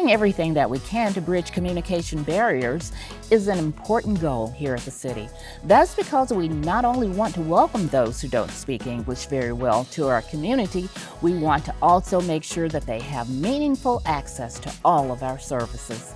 Doing everything that we can to bridge communication barriers is an important goal here at the city. That's because we not only want to welcome those who don't speak English very well to our community, we want to also make sure that they have meaningful access to all of our services.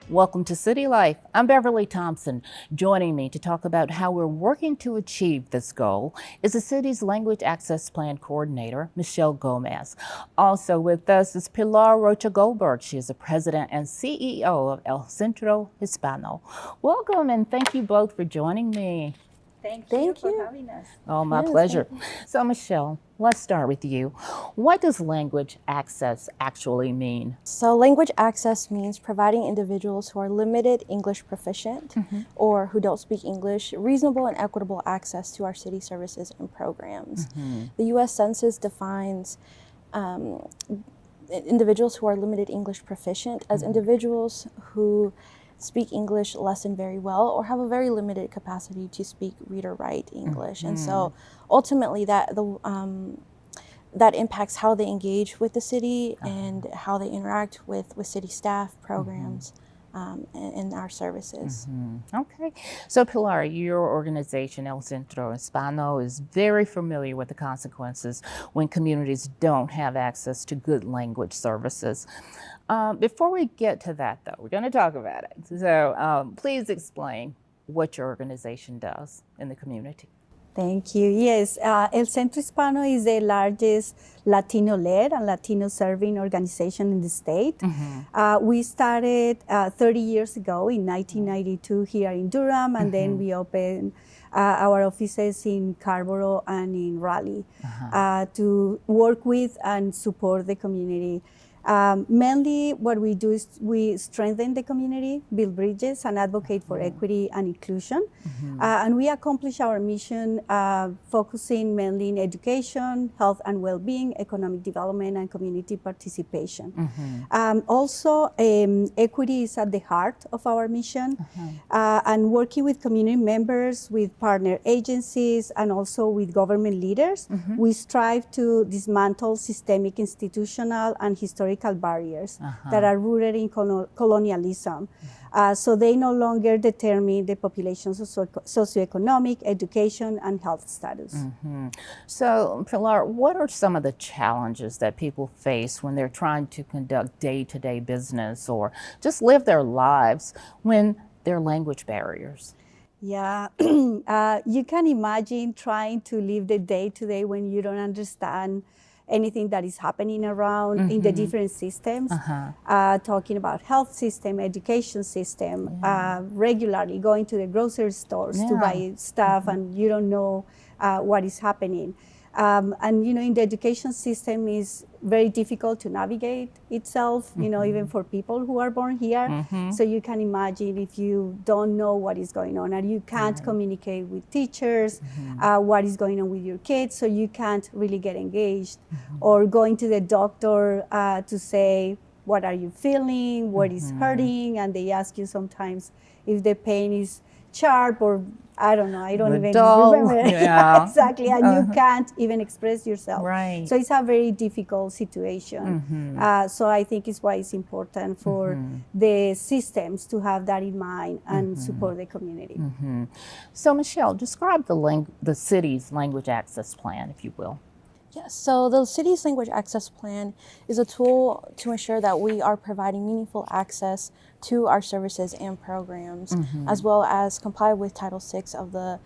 Welcome to City Life. I'm Beverly Thompson. Joining me to talk about how we're working to achieve this goal is the city's Language Access Plan Coordinator, Michelle Gomez. Also with us is Pilar Rocha Goldberg. She is the President and CEO of El Centro Hispano. Welcome and thank you both for joining me. Thank you for having us. Oh, my pleasure. So Michelle, let's start with you. What does language access actually mean? So language access means providing individuals who are limited English proficient or who don't speak English reasonable and equitable access to our city services and programs. The U.S. Census defines individuals who are limited English proficient as individuals who speak English less than very well or have a very limited capacity to speak, read, or write English. And so ultimately that impacts how they engage with the city and how they interact with city staff, programs, and our services. Okay. So Pilar, your organization, El Centro Hispano, is very familiar with the consequences when communities don't have access to good language services. Before we get to that, though, we're going to talk about it. So please explain what your organization does in the community. Thank you. Yes, El Centro Hispano is the largest Latino-led and Latino-serving organization in the state. We started 30 years ago in 1992 here in Durham, and then we opened our offices in Scarborough and in Raleigh to work with and support the community. Mainly what we do is we strengthen the community, build bridges, and advocate for equity and inclusion. And we accomplish our mission focusing mainly in education, health and well-being, economic development, and community participation. Also, equity is at the heart of our mission. And working with community members, with partner agencies, and also with government leaders, we strive to dismantle systemic, institutional, and historical barriers that are rooted in colonialism. So they no longer determine the population's socioeconomic, education, and health status. So Pilar, what are some of the challenges that people face when they're trying to conduct day-to-day business or just live their lives when there are language barriers? Yeah, you can imagine trying to live the day-to-day when you don't understand anything that is happening around in the different systems, talking about health system, education system, regularly going to the grocery stores to buy stuff and you don't know what is happening. And you know, in the education system is very difficult to navigate itself, you know, even for people who are born here. So you can imagine if you don't know what is going on and you can't communicate with teachers, what is going on with your kids, so you can't really get engaged. Or going to the doctor to say, what are you feeling, what is hurting, and they ask you sometimes if the pain is sharp or I don't know, I don't even remember. Exactly, and you can't even express yourself. Right. So it's a very difficult situation. So I think it's why it's important for the systems to have that in mind and support the community. So Michelle, describe the city's language access plan, if you will. Yes, so the city's language access plan is a tool to ensure that we are providing meaningful access to our services and programs, as well as comply with Title VI of the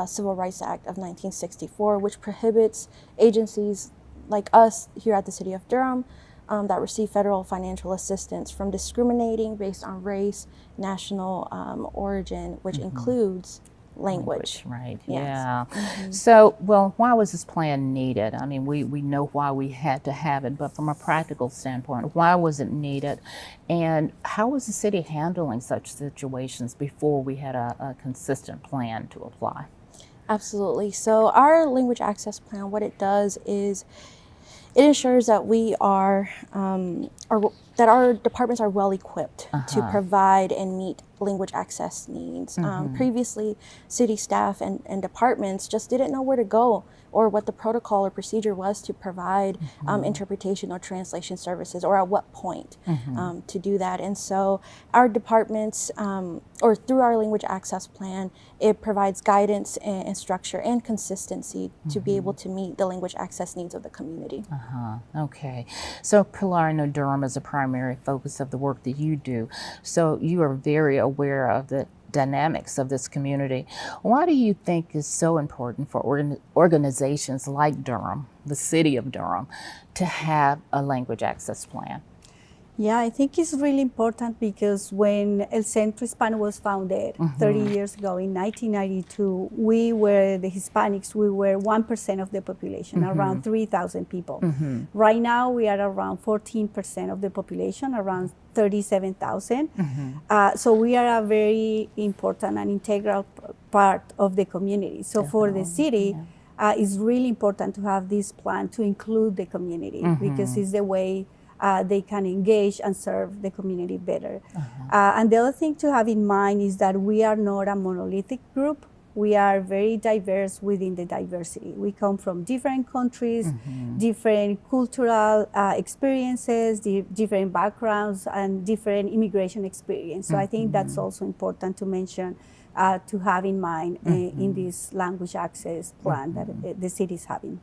Civil Rights Act of 1964, which prohibits agencies like us here at the City of Durham that receive federal financial assistance from discriminating based on race, national origin, which includes language. Right, yes. Yeah. So, well, why was this plan needed? I mean, we know why we had to have it, but from a practical standpoint, why was it needed? And how was the city handling such situations before we had a consistent plan to apply? Absolutely. So our language access plan, what it does is it ensures that we are, that our departments are well equipped to provide and meet language access needs. Previously, city staff and departments just didn't know where to go or what the protocol or procedure was to provide interpretation or translation services, or at what point to do that. And so our departments, or through our language access plan, it provides guidance and structure and consistency to be able to meet the language access needs of the community. Okay. So Pilar, I know Durham is a primary focus of the work that you do. So you are very aware of the dynamics of this community. Why do you think it's so important for organizations like Durham, the city of Durham, to have a language access plan? Yeah, I think it's really important because when El Centro Hispano was founded 30 years ago in 1992, we were the Hispanics, we were 1% of the population, around 3,000 people. Right now, we are around 14% of the population, around 37,000. So we are a very important and integral part of the community. So for the city, it's really important to have this plan to include the community because it's the way they can engage and serve the community better. And the other thing to have in mind is that we are not a monolithic group. We are very diverse within the diversity. We come from different countries, different cultural experiences, different backgrounds, and different immigration experience. So I think that's also important to mention, to have in mind in this language access plan that the city is having.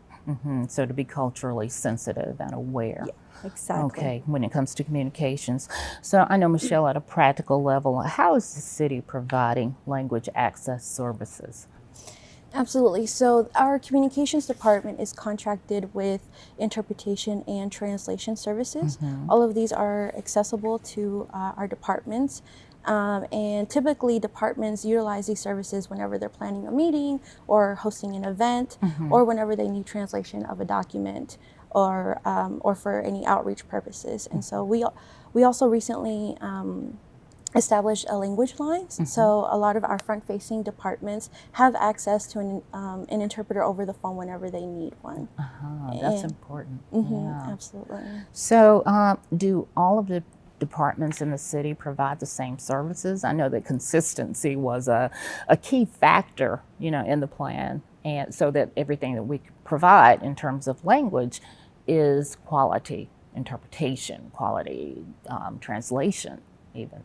So to be culturally sensitive and aware. Yeah, exactly. Okay, when it comes to communications. So I know, Michelle, at a practical level, how is the city providing language access services? Absolutely. So our communications department is contracted with interpretation and translation services. All of these are accessible to our departments. And typically departments utilize these services whenever they're planning a meeting or hosting an event, or whenever they need translation of a document, or for any outreach purposes. And so we also recently established a language line. So a lot of our front-facing departments have access to an interpreter over the phone whenever they need one. That's important. Yeah. Absolutely. So do all of the departments in the city provide the same services? I know that consistency was a key factor, in the plan, and so that everything that we provide in terms of language is quality interpretation, quality translation even.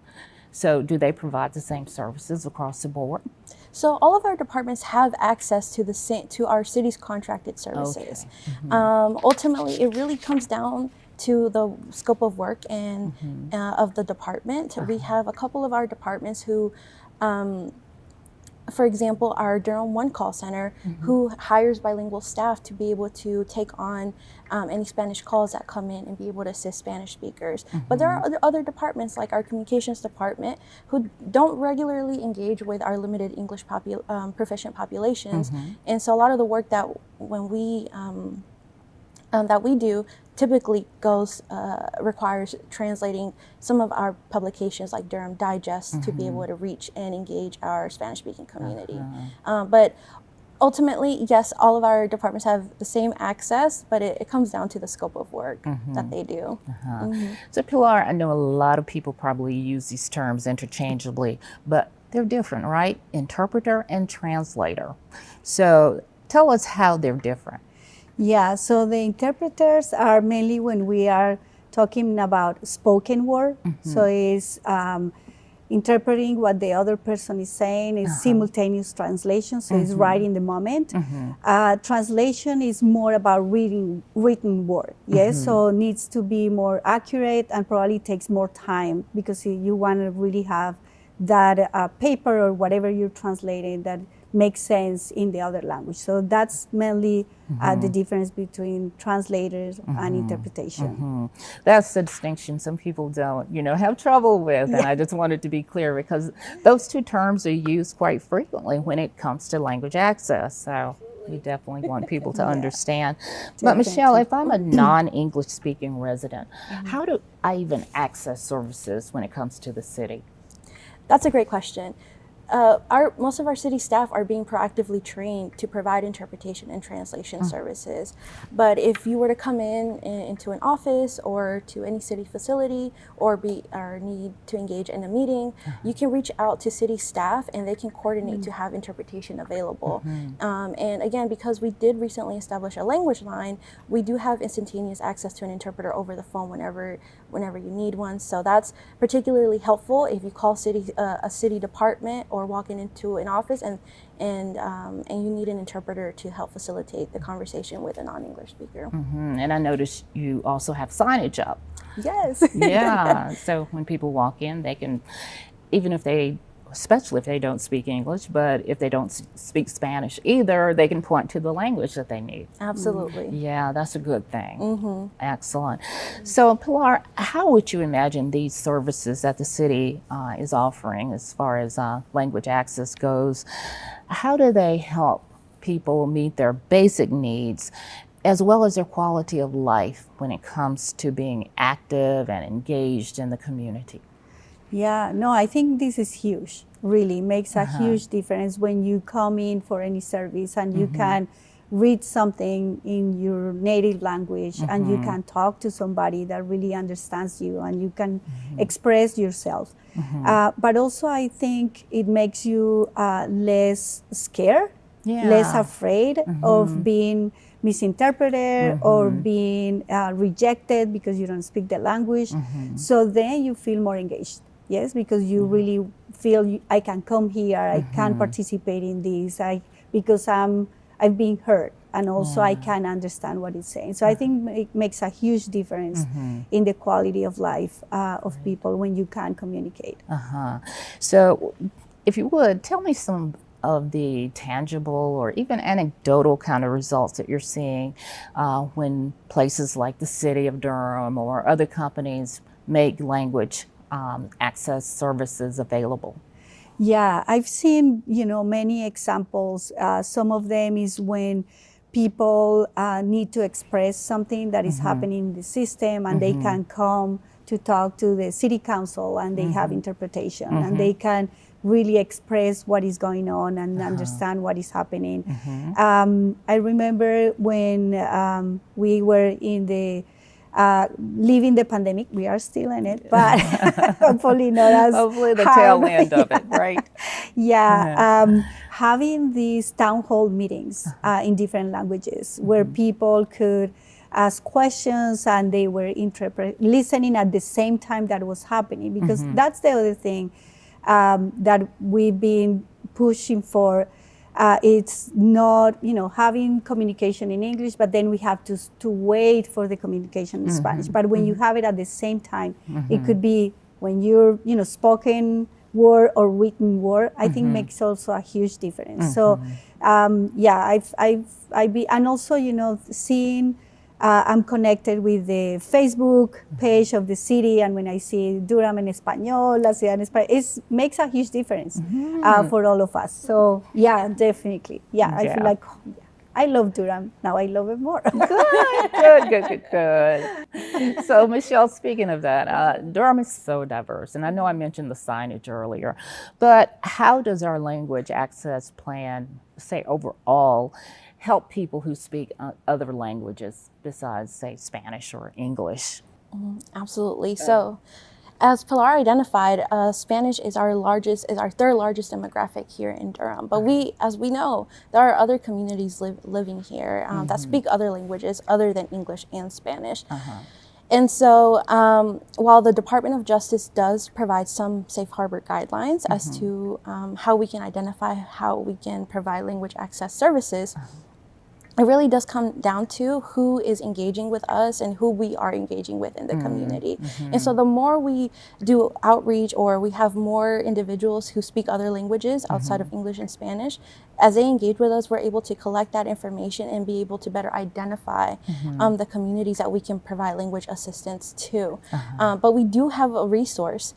So do they provide the same services across the board? So all of our departments have access to our city's contracted services. Okay. Ultimately, it really comes down to the scope of work and of the department. We have a couple of our departments who, for example, our Durham One call center, who hires bilingual staff to be able to take on any Spanish calls that come in and be able to assist Spanish speakers. But there are other departments, like our communications department, who don't regularly engage with our limited English proficient populations. And so a lot of the work that we do typically requires translating some of our publications, like Durham Digest, to be able to reach and engage our Spanish-speaking community. But ultimately, yes, all of our departments have the same access, but it comes down to the scope of work that they do. So Pilar, I know a lot of people probably use these terms interchangeably, but they're different, right? Interpreter and translator. So tell us how they're different. Yeah, so the interpreters are mainly when we are talking about spoken word. So it's interpreting what the other person is saying, is simultaneous translation, so it's right in the moment. Translation is more about reading written word, yes, so needs to be more accurate and probably takes more time because you want to really have that paper or whatever you're translating that makes sense in the other language. So that's mainly the difference between translators and interpretation. That's the distinction some people don't, have trouble with. And I just wanted to be clear because those two terms are used quite frequently when it comes to language access. So we definitely want people to understand. But Michelle, if I'm a non-English speaking resident, how do I even access services when it comes to the city? That's a great question. Most of our city staff are being proactively trained to provide interpretation and translation services. But if you were to come into an office or to any city facility or need to engage in a meeting, you can reach out to city staff and they can coordinate to have interpretation available. And again, because we did recently establish a language line, we do have instantaneous access to an interpreter over the phone whenever you need one. So that's particularly helpful if you call a city department or walking into an office and you need an interpreter to help facilitate the conversation with a non-English speaker. And I noticed you also have signage up. Yes. Yeah. So when people walk in, they can, even if they, especially if they don't speak English, but if they don't speak Spanish either, they can point to the language that they need. Absolutely. Yeah, that's a good thing. Excellent. So, Pilar, how would you imagine these services that the city is offering as far as language access goes? How do they help people meet their basic needs as well as their quality of life when it comes to being active and engaged in the community? Yeah, no, I think this is huge. Really makes a huge difference when you come in for any service and you can read something in your native language and you can talk to somebody that really understands you and you can express yourself. But also I think it makes you less scared, less afraid of being misinterpreted or being rejected because you don't speak the language. So then you feel more engaged. Yes, because you really feel I can come here, I can participate in this, because I've been heard, and also I can understand what it's saying. So I think it makes a huge difference in the quality of life of people when you can communicate. So, if you would tell me some of the tangible or even anecdotal kind of results that you're seeing when places like the City of Durham or other companies make language access services available. Yeah, I've seen, many examples. Some of them is when people need to express something that is happening in the system and they can come to talk to the city council and they have interpretation and they can really express what is going on and understand what is happening. I remember when we were in the leaving the pandemic. We are still in it, but hopefully not as hopefully the hard. tail end of it, right? Having these town hall meetings in different languages where people could ask questions and they were listening at the same time that was happening, because that's the other thing that we've been pushing for. It's not, having communication in English, but then we have to wait for the communication in Spanish. But when you have it at the same time, it could be when you're, spoken word or written word, I think makes also a huge difference. So, and also, seeing, I'm connected with the Facebook page of the city, and when I see Durham en Español, La Ciudad en Español, it makes a huge difference for all of us. So, yeah, definitely. I feel like, I love Durham. Now I love it more. Good. So, Michelle, speaking of that, Durham is so diverse, and I know I mentioned the signage earlier, but how does our language access plan, say, overall, help people who speak other languages besides, say, Spanish or English? Absolutely. So, as Pilar identified, Spanish is our third largest demographic here in Durham. But as we know, there are other communities living here that speak other languages other than English and Spanish. And so while the Department of Justice does provide some safe harbor guidelines as to how we can identify how we can provide language access services, it really does come down to who is engaging with us and who we are engaging with in the community. And so the more we do outreach, or we have more individuals who speak other languages outside of English and Spanish, as they engage with us, we're able to collect that information and be able to better identify the communities that we can provide language assistance to. But we do have a resource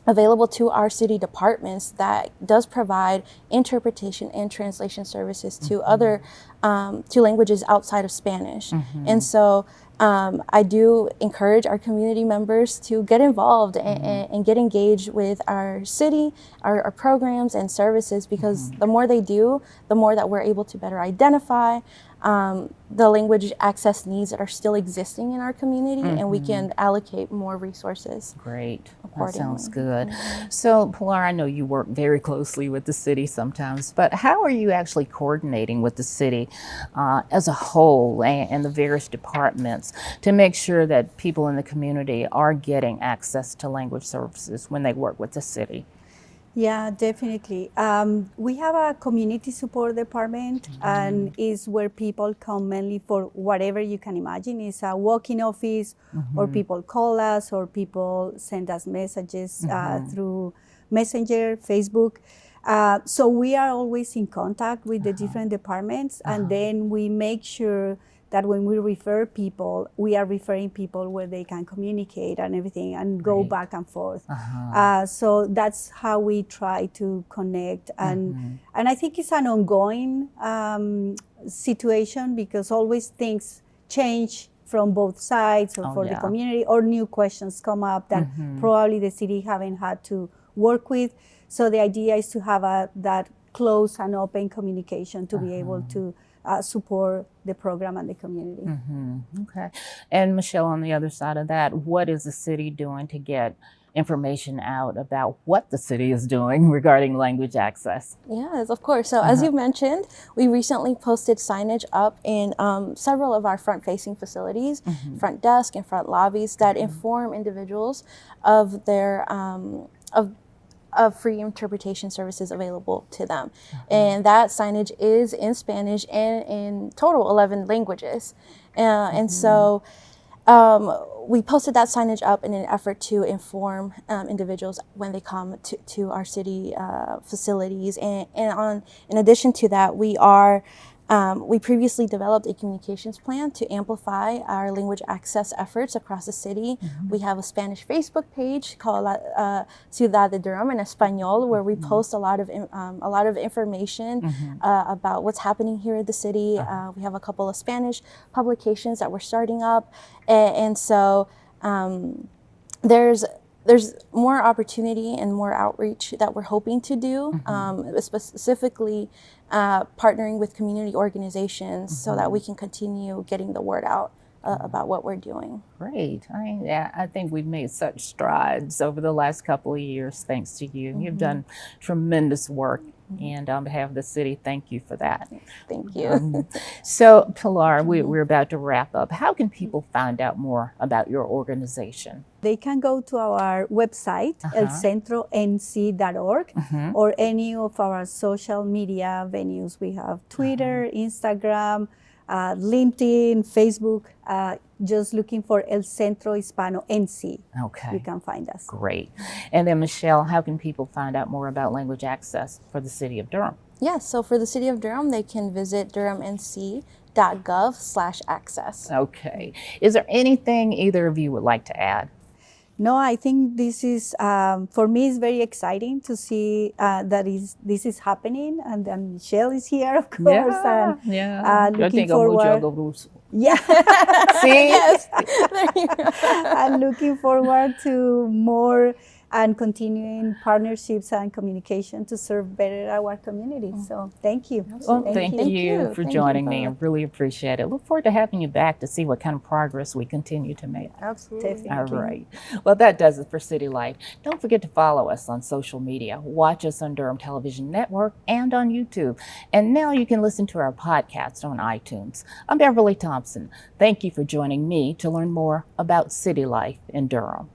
available to our city departments that does provide interpretation and translation services to other to languages outside of Spanish. And so I do encourage our community members to get involved and get engaged with our city, our programs and services, because the more they do, the more that we're able to better identify the language access needs that are still existing in our community, and we can allocate more resources. Great. That accordingly. sounds good. So, Pilar, I know you work very closely with the city sometimes, but how are you actually coordinating with the city as a whole and the various departments to make sure that people in the community are getting access to language services when they work with the city? Yeah, definitely. We have a community support department, and is where people come mainly for whatever you can imagine. It's a walk-in office, or people call us, or people send us messages through Messenger, Facebook. So we are always in contact with the different departments, and then we make sure that when we refer people, we are referring people where they can communicate and everything and go back and forth. So that's how we try to connect. And I think it's an ongoing situation, because always things change from both sides, or for the community, or new questions come up that probably the city haven't had to work with. So the idea is to have that close and open communication to be able to support the program and the community. Okay. And Michelle, on the other side of that, what is the city doing to get information out about what the city is doing regarding language access? Yes, of course. So as you mentioned, we recently posted signage up in several of our front-facing facilities, front desk and front lobbies, that inform individuals of their of free interpretation services available to them. And that signage is in Spanish and in total 11 languages. And so we posted that signage up in an effort to inform individuals when they come to our city facilities. And in addition to that, we previously developed a communications plan to amplify our language access efforts across the city. We have a Spanish Facebook page called Ciudad de Durham in Espanol, where we post a lot of information about what's happening here in the city. We have a couple of Spanish publications that we're starting up, and so there's more opportunity and more outreach that we're hoping to do, specifically partnering with community organizations so that we can continue getting the word out about what we're doing. Great. I think we've made such strides over the last couple of years thanks to you. You've done tremendous work. And on behalf of the city, thank you for that. Thank you. So, Pilar, we're about to wrap up. How can people find out more about your organization? They can go to our website, elcentronc.org, or any of our social media venues. We have Twitter, Instagram, LinkedIn, Facebook. Just looking for El Centro Hispano NC. Okay. You can find us. Great. And then, Michelle, how can people find out more about language access for the city of Durham? Yes, so for the city of Durham, they can visit durhamnc.gov/access. Okay. Is there anything either of you would like to add? No, I think this is, for me, it's very exciting to see this is happening, and then Michelle is here, of course, looking forward. Yeah. See? Yes. There you go. I'm looking forward to more and continuing partnerships and communication to serve better our community. So thank you. Well, thank you for Thank you joining me. I both. really appreciate it. Look forward to having you back to see what kind of progress we continue to make. Absolutely. All right. Well, that does it for City Life. Don't forget to follow us on social media. Watch us on Durham Television Network and on YouTube. And now you can listen to our podcast on iTunes. I'm Beverly Thompson. Thank you for joining me to learn more about City Life in Durham.